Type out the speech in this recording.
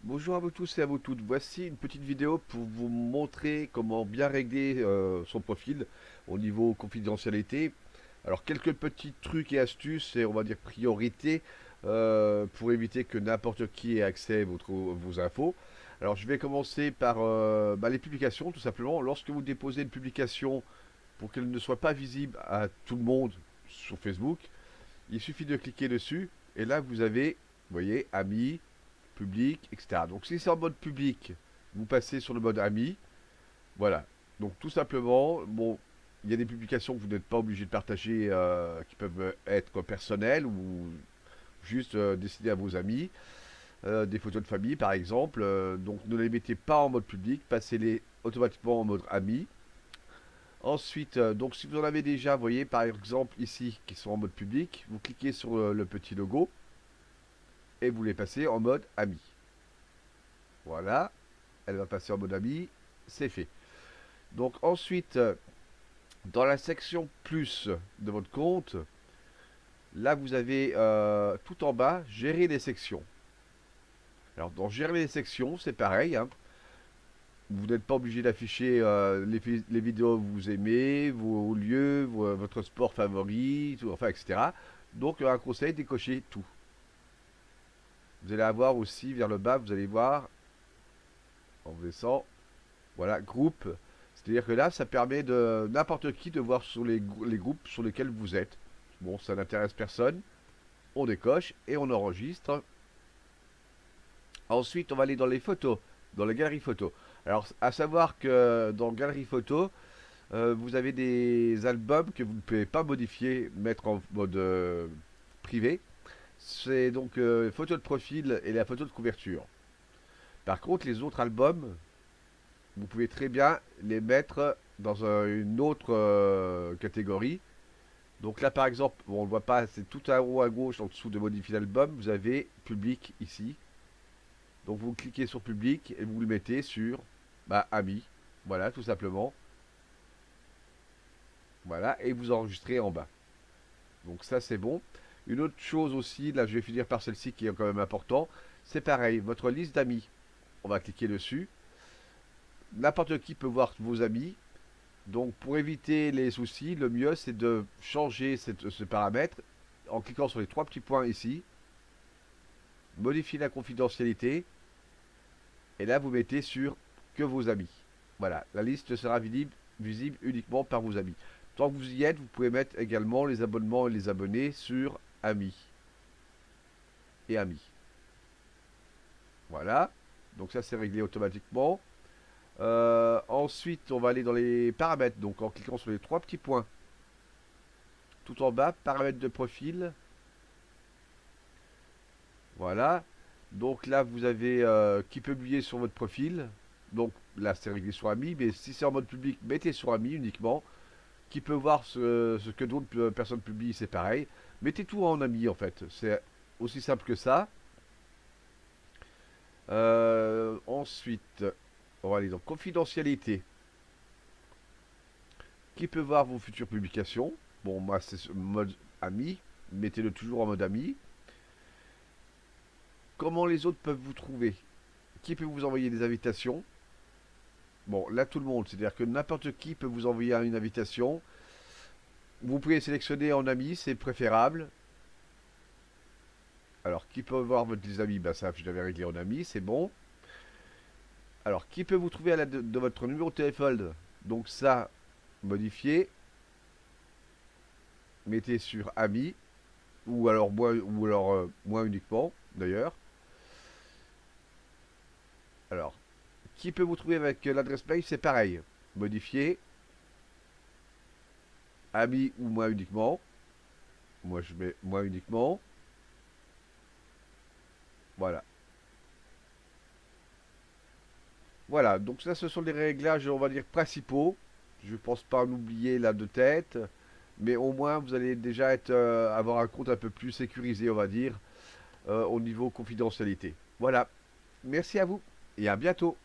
Bonjour à vous tous et à vous toutes. Voici une petite vidéo pour vous montrer comment bien régler son profil au niveau confidentialité. Alors quelques petits trucs et astuces et on va dire priorités pour éviter que n'importe qui ait accès à vos infos. Alors je vais commencer par les publications tout simplement. Lorsque vous déposez une publication pour qu'elle ne soit pas visible à tout le monde sur Facebook, il suffit de cliquer dessus et là vous avez, vous voyez, amis, public, etc. Donc si c'est en mode public, vous passez sur le mode ami. Voilà. Donc tout simplement, bon, il y a des publications que vous n'êtes pas obligé de partager qui peuvent être personnelles ou juste destinées à vos amis. Des photos de famille par exemple. Donc ne les mettez pas en mode public, passez-les automatiquement en mode ami. Ensuite, donc si vous en avez déjà, vous voyez par exemple ici qui sont en mode public, vous cliquez sur le petit logo et vous les passez en mode ami. Voilà, elle va passer en mode ami, c'est fait. Donc ensuite, dans la section plus de votre compte, là vous avez tout en bas, gérer les sections. Alors dans gérer les sections, c'est pareil, hein. Vous n'êtes pas obligé d'afficher les vidéos que vous aimez, vos lieux, votre sport favori, tout, enfin, etc. Donc un conseil, décochez tout. Vous allez avoir aussi vers le bas, vous allez voir, en descend, voilà, groupe. C'est-à-dire que là, ça permet de n'importe qui de voir sur les groupes sur lesquels vous êtes. Bon, ça n'intéresse personne. On décoche et on enregistre. Ensuite, on va aller dans les photos, dans la galerie photo. Alors, à savoir que dans galerie photo, vous avez des albums que vous ne pouvez pas modifier, mettre en mode privé. C'est donc photo de profil et la photo de couverture. Par contre, les autres albums, vous pouvez très bien les mettre dans une autre catégorie. Donc là, par exemple, bon, on ne voit pas, c'est tout en haut à gauche, en dessous de modifier l'album, vous avez public ici. Donc vous cliquez sur public et vous le mettez sur amis. Voilà, tout simplement. Voilà, et vous enregistrez en bas. Donc ça, c'est bon. Une autre chose aussi, là, je vais finir par celle-ci qui est quand même important. C'est pareil, votre liste d'amis. On va cliquer dessus. N'importe qui peut voir vos amis. Donc pour éviter les soucis, le mieux c'est de changer ce paramètre en cliquant sur les trois petits points ici, modifier la confidentialité, et là vous mettez sur que vos amis. Voilà, la liste sera visible uniquement par vos amis. Tant que vous y êtes, vous pouvez mettre également les abonnements et les abonnés sur amis et amis. Voilà, donc ça c'est réglé automatiquement. Ensuite, on va aller dans les paramètres, donc en cliquant sur les trois petits points tout en bas, paramètres de profil. Voilà. Donc là, vous avez qui publier sur votre profil. Donc là, c'est réglé sur ami, mais si c'est en mode public, mettez sur ami uniquement. Qui peut voir ce que d'autres personnes publient, c'est pareil. Mettez tout en ami en fait. C'est aussi simple que ça. Ensuite, on va aller dans confidentialité. Qui peut voir vos futures publications? Bon, moi, c'est mode ami. Mettez-le toujours en mode ami. Comment les autres peuvent vous trouver? Qui peut vous envoyer des invitations? Bon, là, tout le monde. C'est-à-dire que n'importe qui peut vous envoyer une invitation. Vous pouvez sélectionner en ami, c'est préférable. Alors, qui peut voir votre liste d'amis? Ça, je l'avais réglé en ami, c'est bon. Alors, qui peut vous trouver à l'aide de votre numéro de téléphone? Donc ça, modifier. Mettez sur ami. Ou alors moi uniquement, d'ailleurs. Alors, qui peut vous trouver avec l'adresse mail? C'est pareil. Modifier. Ami ou moi uniquement. Moi, je mets moi uniquement. Voilà. Voilà, donc ça ce sont les réglages, on va dire, principaux. Je ne pense pas en oublier là de tête. Mais au moins vous allez déjà avoir un compte un peu plus sécurisé, on va dire, au niveau confidentialité. Voilà. Merci à vous et à bientôt.